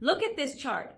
Look at this chart.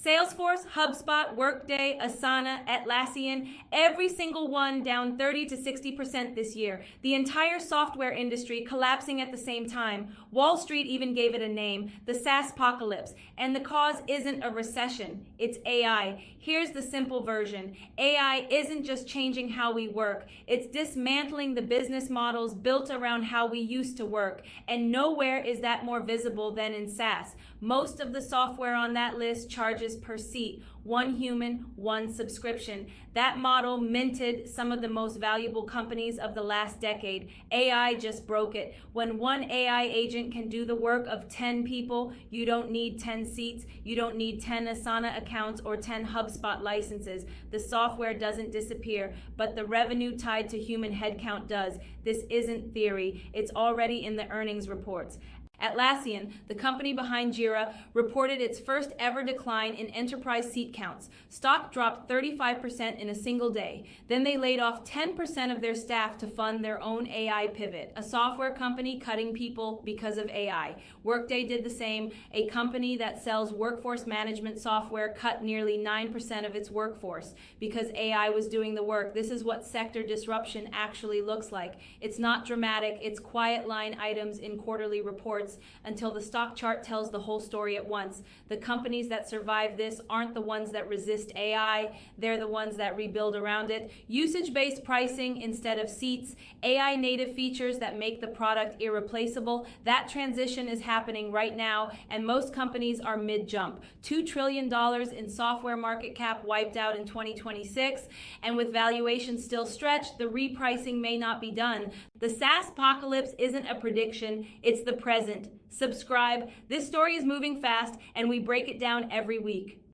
Salesforce, HubSpot, Workday, Asana, Atlassian, every single one down 30 to 60% this year. The entire software industry collapsing at the same time. Wall Street even gave it a name, the SaaS apocalypse. And the cause isn't a recession, it's AI. Here's the simple version. AI isn't just changing how we work, it's dismantling the business models built around how we used to work. And nowhere is that more visible than in SaaS. Most of the software on that list charges per seat, one human, one subscription. That model minted some of the most valuable companies of the last decade. AI just broke it. When one AI agent can do the work of 10 people, you don't need 10 seats, you don't need 10 Asana accounts or 10 HubSpot licenses. The software doesn't disappear, but the revenue tied to human headcount does. This isn't theory, it's already in the earnings reports. Atlassian, the company behind Jira, reported its first ever decline in enterprise seat counts. Stock dropped 35% in a single day. Then they laid off 10% of their staff to fund their own AI pivot, a software company cutting people because of AI. Workday did the same. A company that sells workforce management software cut nearly 9% of its workforce because AI was doing the work. This is what sector disruption actually looks like. It's not dramatic, it's quiet line items in quarterly reports until the stock chart tells the whole story at once. The companies that survive this aren't the ones that resist AI, they're the ones that rebuild around it. Usage-based pricing instead of seats, AI native features that make the product irreplaceable. That transition is happening right now, and most companies are mid-jump. $2 trillion in software market cap wiped out in 2026, and with valuations still stretched, the repricing may not be done. The SaaS apocalypse isn't a prediction, it's the present. Subscribe. This story is moving fast, and we break it down every week.